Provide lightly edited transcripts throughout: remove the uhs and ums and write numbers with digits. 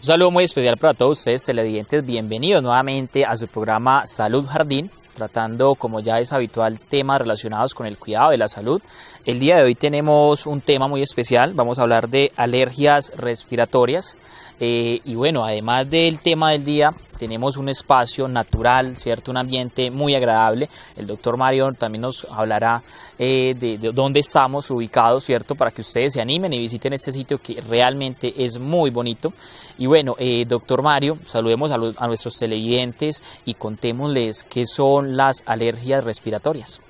Un saludo muy especial para todos ustedes televidentes, bienvenidos nuevamente a su programa Salud Jardín, tratando, como ya es habitual, temas relacionados con el cuidado de la salud. El día de hoy tenemos un tema muy especial, vamos a hablar de alergias respiratorias y bueno, además del tema del día, tenemos un espacio natural, ¿cierto? Un ambiente muy agradable. El doctor Mario también nos hablará de dónde estamos ubicados, ¿cierto? Para que ustedes se animen y visiten este sitio que realmente es muy bonito. Y bueno, doctor Mario, saludemos a nuestros televidentes y contémosles qué son las alergias respiratorias.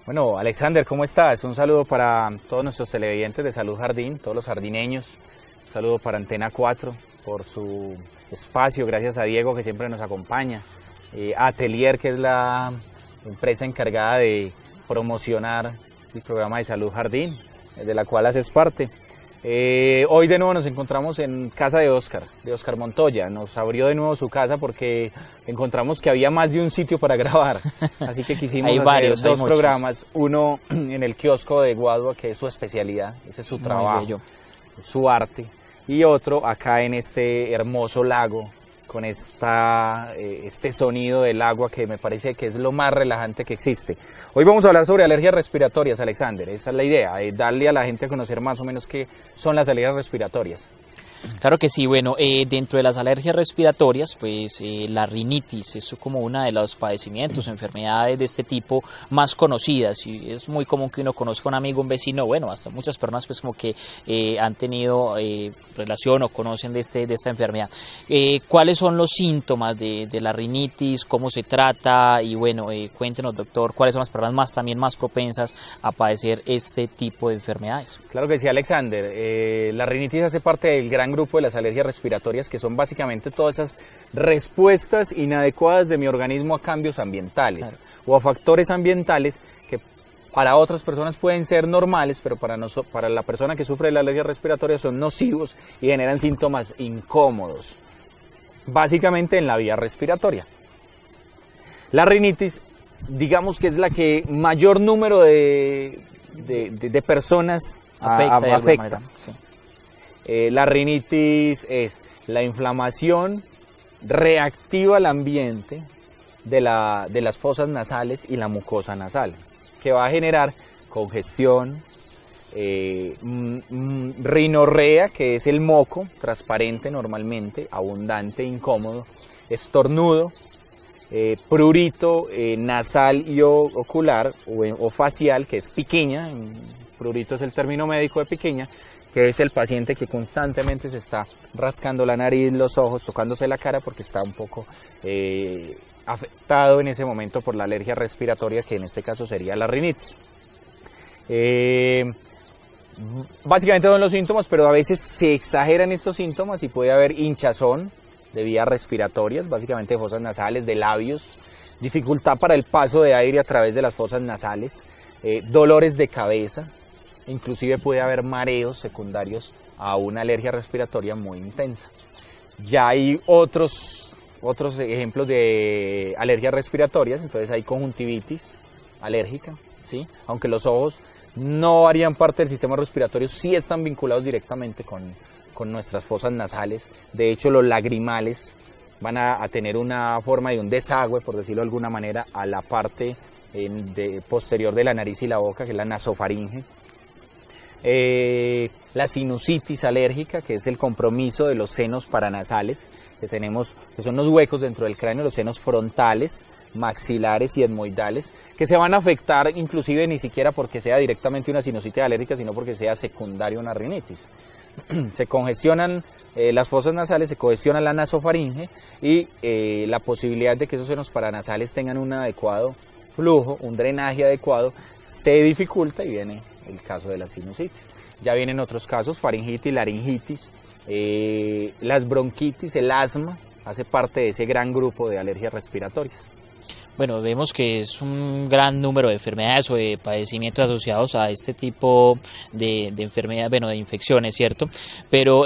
Bueno, Alexander, ¿cómo estás? Un saludo para todos nuestros televidentes de Salud Jardín, todos los jardineños. Un saludo para Antena 4 por su espacio, gracias a Diego que siempre nos acompaña, a Atelier, que es la empresa encargada de promocionar el programa de Salud Jardín, de la cual haces parte. Hoy de nuevo nos encontramos en casa de Oscar Montoya. Nos abrió de nuevo su casa porque encontramos que había más de un sitio para grabar, así que quisimos hacer dos programas, uno en el kiosco de Guadua, que es su especialidad, ese es su trabajo, su arte, y otro acá en este hermoso lago con este sonido del agua que me parece que es lo más relajante que existe. Hoy vamos a hablar sobre alergias respiratorias, Alexander. Esa es la idea, darle a la gente a conocer más o menos qué son las alergias respiratorias. Claro que sí, bueno, dentro de las alergias respiratorias, pues la rinitis es como una de los padecimientos, enfermedades de este tipo más conocidas, y es muy común que uno conozca a un amigo, un vecino, bueno, hasta muchas personas pues como que han tenido relación o conocen de esta enfermedad. ¿Cuáles son los síntomas de la rinitis? ¿Cómo se trata? Y bueno, cuéntenos, doctor, ¿cuáles son las personas también más propensas a padecer este tipo de enfermedades? Claro que sí, Alexander. La rinitis hace parte del gran grupo de las alergias respiratorias, que son básicamente todas esas respuestas inadecuadas de mi organismo a cambios ambientales, claro, o a factores ambientales que para otras personas pueden ser normales, pero para la persona que sufre de la alergia respiratoria son nocivos y generan síntomas incómodos, básicamente en la vía respiratoria. La rinitis, digamos que es la que mayor número de personas afecta. Sí. La rinitis es la inflamación reactiva al ambiente de las fosas nasales y la mucosa nasal, que va a generar congestión, rinorrea, que es el moco transparente normalmente, abundante, incómodo, estornudo, prurito nasal y ocular o facial, que es piquiña. Prurito es el término médico de piquiña, que es el paciente que constantemente se está rascando la nariz, los ojos, tocándose la cara porque está un poco afectado en ese momento por la alergia respiratoria, que en este caso sería la rinitis. Básicamente son los síntomas, pero a veces se exageran estos síntomas y puede haber hinchazón de vías respiratorias, básicamente de fosas nasales, de labios, dificultad para el paso de aire a través de las fosas nasales, dolores de cabeza. Inclusive puede haber mareos secundarios a una alergia respiratoria muy intensa. Ya hay otros ejemplos de alergias respiratorias, entonces hay conjuntivitis alérgica, ¿sí? Aunque los ojos no harían parte del sistema respiratorio, sí están vinculados directamente con nuestras fosas nasales. De hecho, los lagrimales van a tener una forma de un desagüe, por decirlo de alguna manera, a la parte posterior de la nariz y la boca, que es la nasofaringe. La sinusitis alérgica, que es el compromiso de los senos paranasales que tenemos, que son los huecos dentro del cráneo, los senos frontales, maxilares y etmoidales, que se van a afectar inclusive ni siquiera porque sea directamente una sinusitis alérgica, sino porque sea secundaria una rinitis. Se congestionan las fosas nasales, se congestiona la nasofaringe y la posibilidad de que esos senos paranasales tengan un adecuado flujo, un drenaje adecuado, se dificulta y viene el caso de la sinusitis. Ya vienen otros casos, faringitis, laringitis, las bronquitis, el asma, hace parte de ese gran grupo de alergias respiratorias. Bueno, vemos que es un gran número de enfermedades o de padecimientos asociados a este tipo de enfermedades, bueno, de infecciones, ¿cierto? Pero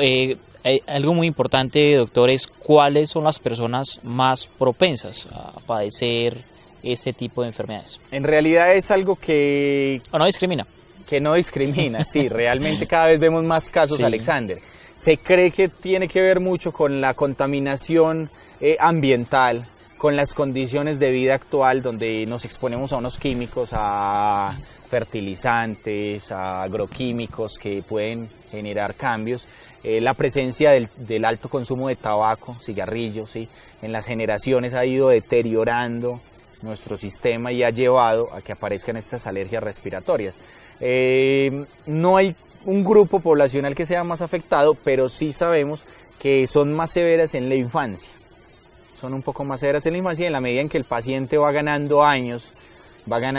algo muy importante, doctor, es cuáles son las personas más propensas a padecer este tipo de enfermedades. En realidad es algo que... ¿O no discrimina? Que no discrimina, sí, realmente cada vez vemos más casos, sí. Alexander. Se cree que tiene que ver mucho con la contaminación ambiental, con las condiciones de vida actual donde nos exponemos a unos químicos, a fertilizantes, a agroquímicos que pueden generar cambios, la presencia del alto consumo de tabaco, cigarrillos, ¿sí? En las generaciones ha ido deteriorando nuestro sistema y ha llevado a que aparezcan estas alergias respiratorias. No hay un grupo poblacional que sea más afectado, pero sí sabemos que son más severas en la infancia. Son un poco más severas en la infancia y en la medida en que el paciente va ganando años, van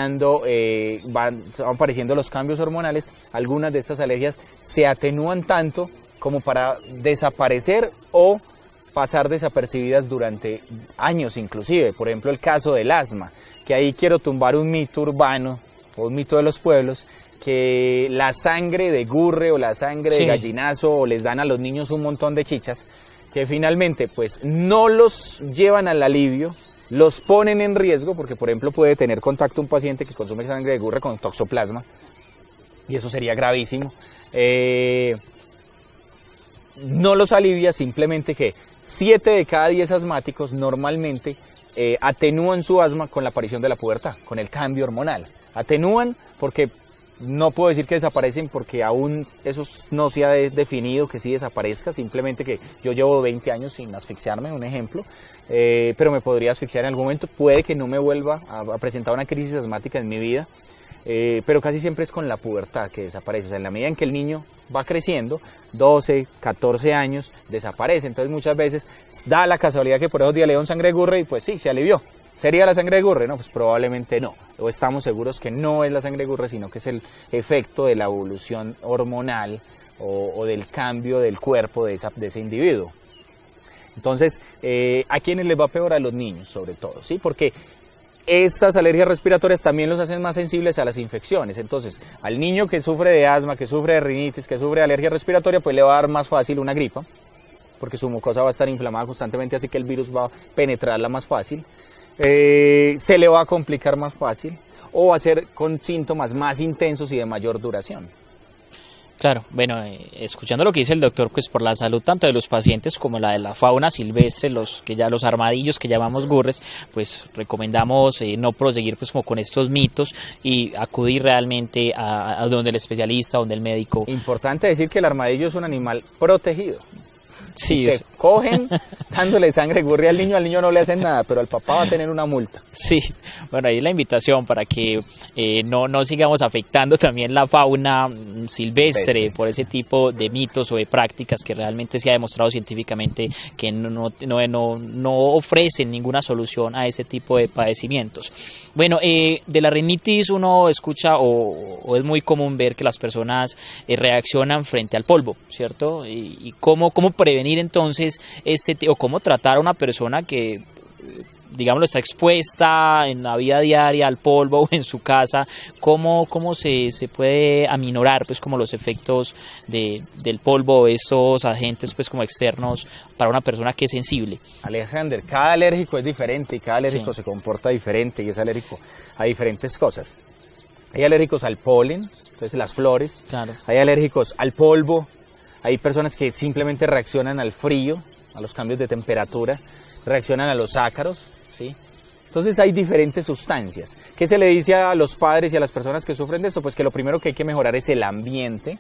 apareciendo los cambios hormonales, algunas de estas alergias se atenúan tanto como para desaparecer o pasar desapercibidas durante años inclusive. Por ejemplo, el caso del asma, que ahí quiero tumbar un mito urbano o un mito de los pueblos, que la sangre de gurre o la sangre de gallinazo o les dan a los niños un montón de chichas, que finalmente pues no los llevan al alivio, los ponen en riesgo, porque por ejemplo puede tener contacto un paciente que consume sangre de gurre con toxoplasma, y eso sería gravísimo. No los alivia, simplemente que 7 de cada 10 asmáticos normalmente atenúan su asma con la aparición de la pubertad, con el cambio hormonal. Atenúan porque no puedo decir que desaparecen porque aún eso no se ha definido que sí desaparezca, simplemente que yo llevo 20 años sin asfixiarme, un ejemplo, pero me podría asfixiar en algún momento, puede que no me vuelva a presentar una crisis asmática en mi vida, pero casi siempre es con la pubertad que desaparece. O sea, en la medida en que el niño va creciendo, 12, 14 años, desaparece. Entonces muchas veces da la casualidad que por esos días le dio sangre de gurre y pues sí, se alivió. ¿Sería la sangre de gurre? No, pues probablemente no. O estamos seguros que no es la sangre de gurre, sino que es el efecto de la evolución hormonal o del cambio del cuerpo de ese individuo. Entonces, ¿a quiénes les va peor? A los niños, sobre todo, ¿sí? Porque estas alergias respiratorias también los hacen más sensibles a las infecciones. Entonces, al niño que sufre de asma, que sufre de rinitis, que sufre de alergia respiratoria, pues le va a dar más fácil una gripa, porque su mucosa va a estar inflamada constantemente, así que el virus va a penetrarla más fácil. Se le va a complicar más fácil o va a ser con síntomas más intensos y de mayor duración. Claro, bueno, escuchando lo que dice el doctor, pues por la salud tanto de los pacientes como la de la fauna silvestre, los armadillos que llamamos gurres, pues recomendamos no proseguir pues como con estos mitos y acudir realmente a donde el especialista, donde el médico. Importante decir que el armadillo es un animal protegido. Sí, te cogen dándole sangre gurre al niño no le hacen nada, pero al papá va a tener una multa. Sí, bueno, ahí la invitación para que no sigamos afectando también la fauna silvestre por ese tipo de mitos o de prácticas que realmente se ha demostrado científicamente que no ofrecen ninguna solución a ese tipo de padecimientos. Bueno, de la rinitis uno escucha o es muy común ver que las personas reaccionan frente al polvo, ¿cierto? Y cómo prevenir entonces o cómo tratar a una persona que, digámoslo, está expuesta en la vida diaria al polvo o en su casa, cómo se puede aminorar pues como los efectos del polvo o esos agentes pues como externos para una persona que es sensible. Alexander, cada alérgico es diferente y cada alérgico se comporta diferente y es alérgico a diferentes cosas. Hay alérgicos al polen, entonces las flores, claro. Hay alérgicos al polvo. Hay personas que simplemente reaccionan al frío, a los cambios de temperatura, reaccionan a los ácaros, ¿sí? Entonces hay diferentes sustancias. ¿Qué se le dice a los padres y a las personas que sufren de esto? Pues que lo primero que hay que mejorar es el ambiente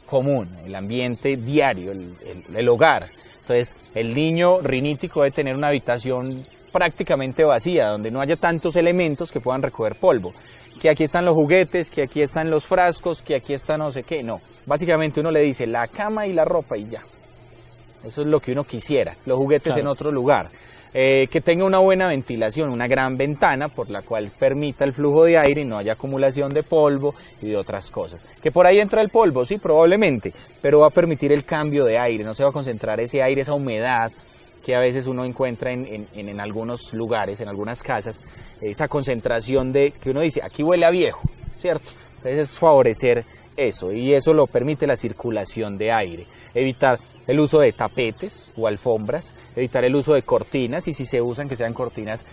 común, el ambiente diario, el hogar. Entonces el niño rinítico debe tener una habitación prácticamente vacía, donde no haya tantos elementos que puedan recoger polvo. Que aquí están los juguetes, que aquí están los frascos, que aquí está no sé qué, no. Básicamente uno le dice la cama y la ropa y ya. Eso es lo que uno quisiera, los juguetes claro. En otro lugar. Que tenga una buena ventilación, una gran ventana por la cual permita el flujo de aire y no haya acumulación de polvo y de otras cosas. Que por ahí entra el polvo, sí, probablemente, pero va a permitir el cambio de aire, no se va a concentrar ese aire, esa humedad que a veces uno encuentra en algunos lugares, en algunas casas, esa concentración de que uno dice, aquí huele a viejo, ¿cierto? Entonces es favorecer eso, y eso lo permite la circulación de aire. Evitar el uso de tapetes o alfombras, evitar el uso de cortinas, y si se usan que sean cortinas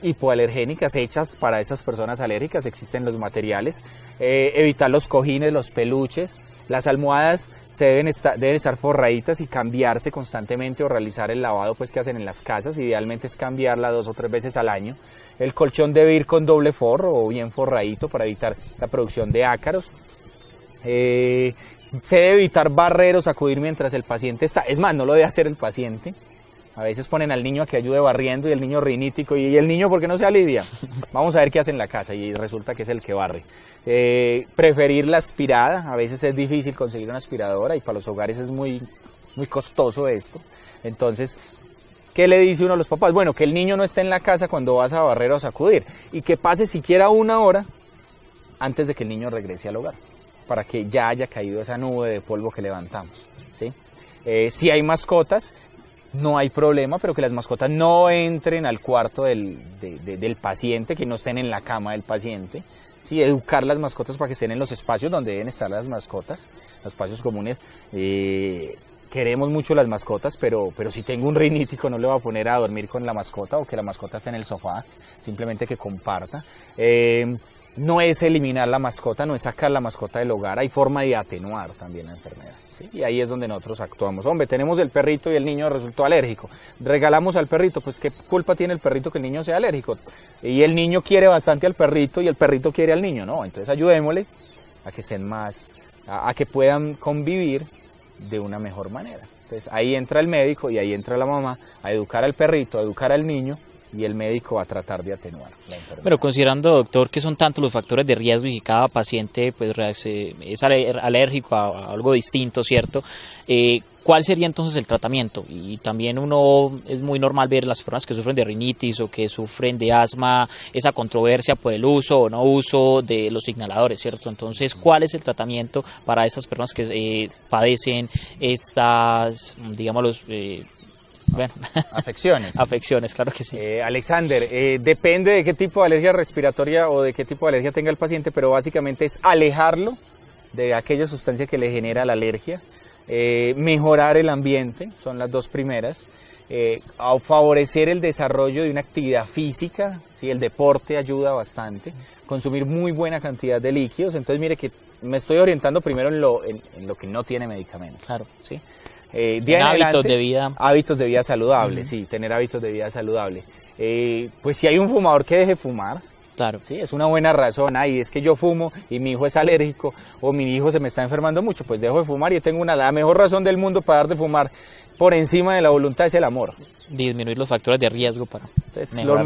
hipoalergénicas hechas para esas personas alérgicas, existen los materiales, evitar los cojines, los peluches, las almohadas deben estar forraditas y cambiarse constantemente o realizar el lavado pues que hacen en las casas, idealmente es cambiarla 2 o 3 veces al año. El colchón debe ir con doble forro o bien forradito para evitar la producción de ácaros. Se debe evitar barrer o sacudir mientras el paciente está, es más, no lo debe hacer el paciente. A veces ponen al niño a que ayude barriendo y el niño rinítico, y el niño ¿por qué no se alivia? Vamos a ver qué hace en la casa y resulta que es el que barre. Preferir la aspirada, a veces es difícil conseguir una aspiradora y para los hogares es muy costoso esto. Entonces, ¿qué le dice uno a los papás? Bueno, que el niño no esté en la casa cuando vas a barrer o a sacudir y que pase siquiera 1 hora antes de que el niño regrese al hogar, para que ya haya caído esa nube de polvo que levantamos, ¿sí? Si hay mascotas, no hay problema, pero que las mascotas no entren al cuarto del paciente, que no estén en la cama del paciente. Sí, educar las mascotas para que estén en los espacios donde deben estar las mascotas, los espacios comunes. Queremos mucho las mascotas, pero si tengo un rinítico no le voy a poner a dormir con la mascota o que la mascota esté en el sofá, simplemente que comparta. No es eliminar la mascota, no es sacar la mascota del hogar, hay forma de atenuar también la enfermedad. ¿Sí? Y ahí es donde nosotros actuamos. Hombre, tenemos el perrito y el niño resultó alérgico. Regalamos al perrito, pues qué culpa tiene el perrito que el niño sea alérgico. Y el niño quiere bastante al perrito y el perrito quiere al niño, ¿no? Entonces ayudémosle a que estén más, a que puedan convivir de una mejor manera. Entonces ahí entra el médico y ahí entra la mamá a educar al perrito, a educar al niño, y el médico va a tratar de atenuar la enfermedad. Pero considerando, doctor, que son tantos los factores de riesgo y que cada paciente pues, es alérgico a algo distinto, ¿cierto? ¿Cuál sería entonces el tratamiento? Y también es muy normal ver las personas que sufren de rinitis o que sufren de asma, esa controversia por el uso o no uso de los inhaladores, ¿cierto? Entonces, ¿cuál es el tratamiento para esas personas que padecen esas, digamos, bueno, afecciones, claro que sí. Alexander, depende de qué tipo de alergia respiratoria o de qué tipo de alergia tenga el paciente, pero básicamente es alejarlo de aquella sustancia que le genera la alergia, mejorar el ambiente, son las 2 primeras, a favorecer el desarrollo de una actividad física, ¿sí? El deporte ayuda bastante, consumir muy buena cantidad de líquidos. Entonces mire que me estoy orientando primero en lo que no tiene medicamentos. Claro. ¿Sí? Hábitos de vida. Hábitos de vida saludables, sí, tener hábitos de vida saludable. Pues si hay un fumador que deje fumar, claro, sí, es una buena razón. Y es que yo fumo y mi hijo es alérgico o mi hijo se me está enfermando mucho, pues dejo de fumar y tengo la mejor razón del mundo para dejar de fumar. Por encima de la voluntad es el amor. Disminuir los factores de riesgo para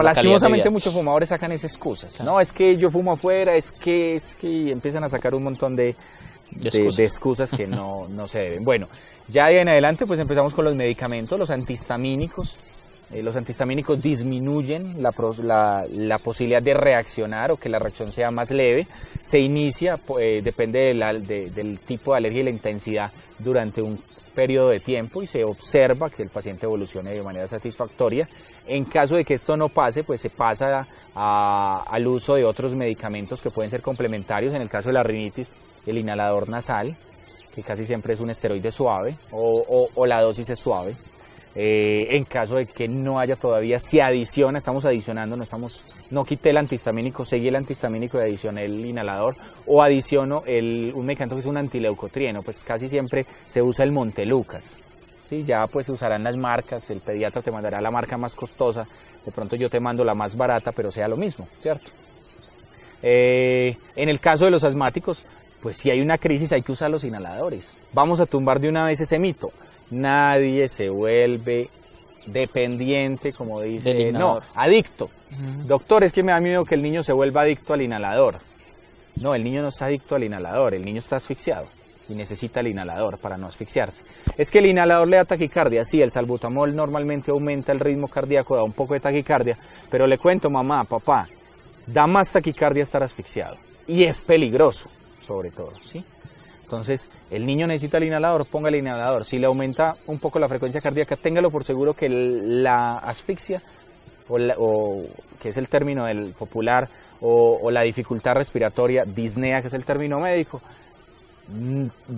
lastimosamente muchos fumadores sacan esas excusas. Claro. No, es que yo fumo afuera, es que y empiezan a sacar un montón de excusas que no se deben. Bueno, ya de en adelante pues empezamos con los medicamentos, los antihistamínicos. Los antihistamínicos disminuyen la posibilidad de reaccionar o que la reacción sea más leve. Se inicia, depende del tipo de alergia y la intensidad durante un periodo de tiempo y se observa que el paciente evolucione de manera satisfactoria. En caso de que esto no pase, pues se pasa al uso de otros medicamentos que pueden ser complementarios. En el caso de la rinitis, el inhalador nasal, que casi siempre es un esteroide suave o la dosis es suave. En caso de que no haya todavía, se adiciona, estamos adicionando, no quité el antihistamínico, seguí el antihistamínico y adicioné el inhalador, o adiciono un medicamento que es un antileucotrieno, pues casi siempre se usa el Montelukast, ¿sí? Ya pues se usarán las marcas, el pediatra te mandará la marca más costosa, de pronto yo te mando la más barata, pero sea lo mismo, ¿cierto? En el caso de los asmáticos, pues si hay una crisis hay que usar los inhaladores. Vamos a tumbar de una vez ese mito. Nadie se vuelve dependiente, como dice, no, adicto. Doctor, es que me da miedo que el niño se vuelva adicto al inhalador. No, el niño no está adicto al inhalador, el niño está asfixiado y necesita el inhalador para no asfixiarse. Es que el inhalador le da taquicardia, sí, el salbutamol normalmente aumenta el ritmo cardíaco, da un poco de taquicardia, pero le cuento, mamá, papá, da más taquicardia estar asfixiado y es peligroso, sobre todo, ¿sí? Entonces, el niño necesita el inhalador, ponga el inhalador. Si le aumenta un poco la frecuencia cardíaca, téngalo por seguro que la asfixia, o que es el término del popular, o la dificultad respiratoria, disnea, que es el término médico,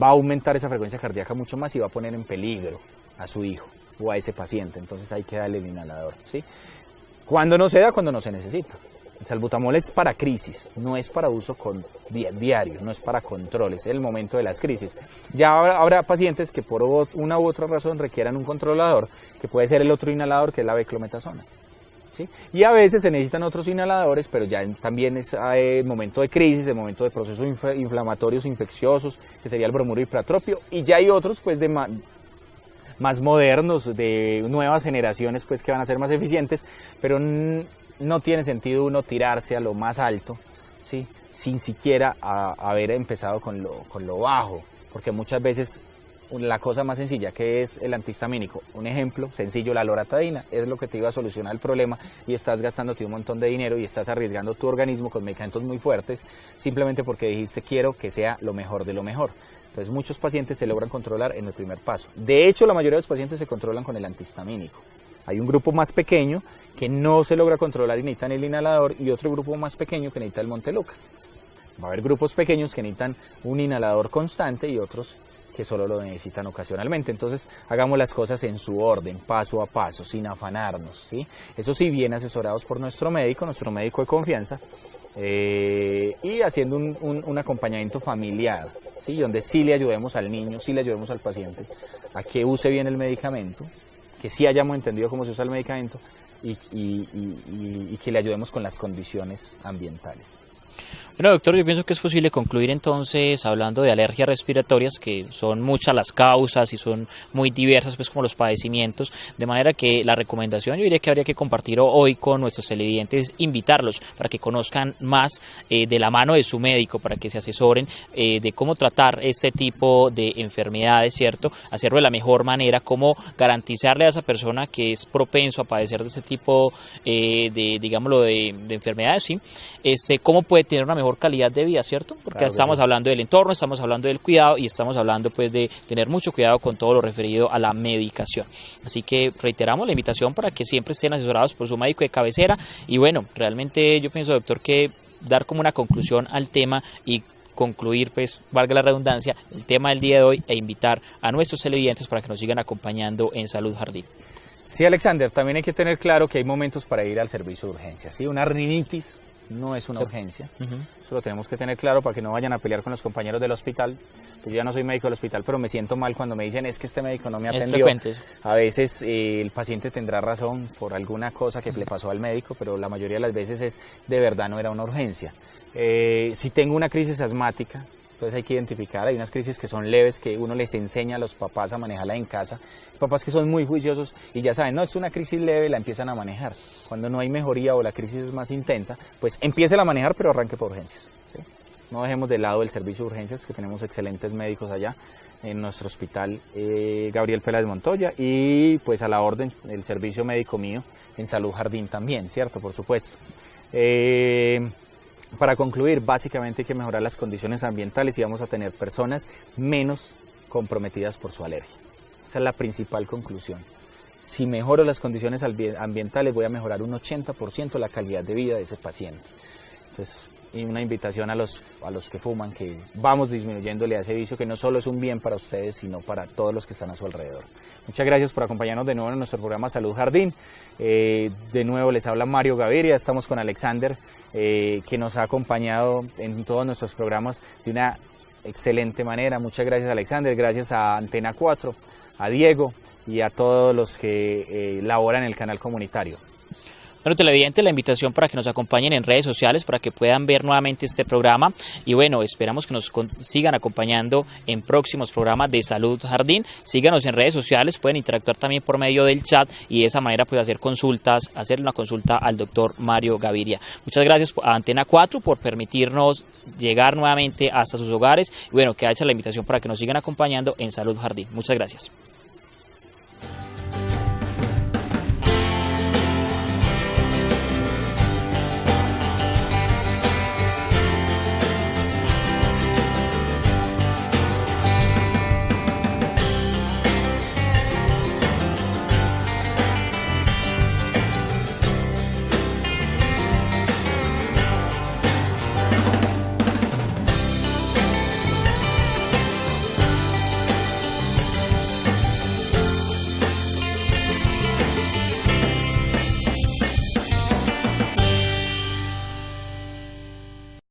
va a aumentar esa frecuencia cardíaca mucho más y va a poner en peligro a su hijo o a ese paciente. Entonces hay que darle el inhalador, ¿sí? Cuando no se da, cuando no se necesita. El salbutamol es para crisis, no es para uso diario, no es para control, es el momento de las crisis. Ya habrá pacientes que por una u otra razón requieran un controlador, que puede ser el otro inhalador, que es la beclometasona. ¿Sí? Y a veces se necesitan otros inhaladores, pero ya también es el momento de crisis, el momento de procesos inflamatorios infecciosos, que sería el bromuro hipratropio, y ya hay otros pues de más modernos, de nuevas generaciones pues que van a ser más eficientes, pero no tiene sentido uno tirarse a lo más alto, ¿sí? Sin siquiera haber empezado con lo bajo, porque muchas veces la cosa más sencilla que es el antihistamínico, un ejemplo sencillo, la loratadina, es lo que te iba a solucionar el problema y estás gastándote un montón de dinero y estás arriesgando tu organismo con medicamentos muy fuertes simplemente porque dijiste quiero que sea lo mejor de lo mejor. Entonces muchos pacientes se logran controlar en el primer paso. De hecho, la mayoría de los pacientes se controlan con el antihistamínico. Hay un grupo más pequeño que no se logra controlar y necesitan el inhalador y otro grupo más pequeño que necesita el Montelukast. Va a haber grupos pequeños que necesitan un inhalador constante y otros que solo lo necesitan ocasionalmente. Entonces hagamos las cosas en su orden, paso a paso, sin afanarnos, ¿sí? Eso sí, bien asesorados por nuestro médico de confianza, y haciendo un acompañamiento familiar, ¿sí? Donde sí le ayudemos al niño, sí le ayudemos al paciente a que use bien el medicamento, que sí hayamos entendido cómo se usa el medicamento y que le ayudemos con las condiciones ambientales. Bueno, doctor, yo pienso que es posible concluir entonces hablando de alergias respiratorias, que son muchas las causas y son muy diversas, pues como los padecimientos, de manera que la recomendación yo diría que habría que compartir hoy con nuestros televidentes, invitarlos para que conozcan más de la mano de su médico, para que se asesoren de cómo tratar este tipo de enfermedades, ¿cierto? Hacerlo de la mejor manera, cómo garantizarle a esa persona que es propenso a padecer de ese tipo de enfermedades, ¿sí? Cómo puede tener una mejor calidad de vida, ¿cierto? Porque claro, estamos hablando del entorno, estamos hablando del cuidado y estamos hablando pues de tener mucho cuidado con todo lo referido a la medicación. Así que reiteramos la invitación para que siempre estén asesorados por su médico de cabecera y bueno, realmente yo pienso, doctor, que dar como una conclusión al tema y concluir, pues, valga la redundancia, el tema del día de hoy e invitar a nuestros televidentes para que nos sigan acompañando en Salud Jardín. Sí, Alexander, también hay que tener claro que hay momentos para ir al servicio de urgencia, ¿sí? Una rinitis no es una urgencia, eso lo tenemos que tener claro para que no vayan a pelear con los compañeros del hospital. Yo ya no soy médico del hospital, pero me siento mal cuando me dicen es que este médico no me atendió. A veces el paciente tendrá razón por alguna cosa que le pasó al médico, pero la mayoría de las veces es de verdad no era una urgencia. Si tengo una crisis asmática, entonces hay que identificar, hay unas crisis que son leves, que uno les enseña a los papás a manejarla en casa, papás que son muy juiciosos y ya saben, no, es una crisis leve, la empiezan a manejar. Cuando no hay mejoría o la crisis es más intensa, pues empiece a manejar, pero arranque por urgencias, ¿sí? No dejemos de lado el servicio de urgencias, que tenemos excelentes médicos allá en nuestro hospital Gabriel Peláez Montoya y pues a la orden el servicio médico mío en Salud Jardín también, ¿cierto? Por supuesto. Para concluir, básicamente hay que mejorar las condiciones ambientales y vamos a tener personas menos comprometidas por su alergia. Esa es la principal conclusión. Si mejoro las condiciones ambientales voy a mejorar un 80% la calidad de vida de ese paciente. Entonces, y una invitación a los que fuman, que vamos disminuyéndole a ese vicio, que no solo es un bien para ustedes, sino para todos los que están a su alrededor. Muchas gracias por acompañarnos de nuevo en nuestro programa Salud Jardín. De nuevo les habla Mario Gaviria, estamos con Alexander, que nos ha acompañado en todos nuestros programas de una excelente manera. Muchas gracias, Alexander, gracias a Antena 4, a Diego y a todos los que laboran en el canal comunitario. Bueno, televidentes, la invitación para que nos acompañen en redes sociales para que puedan ver nuevamente este programa y bueno, esperamos que nos sigan acompañando en próximos programas de Salud Jardín. Síganos en redes sociales, pueden interactuar también por medio del chat y de esa manera pues hacer una consulta al doctor Mario Gaviria. Muchas gracias a Antena 4 por permitirnos llegar nuevamente hasta sus hogares y bueno, queda hecha la invitación para que nos sigan acompañando en Salud Jardín. Muchas gracias.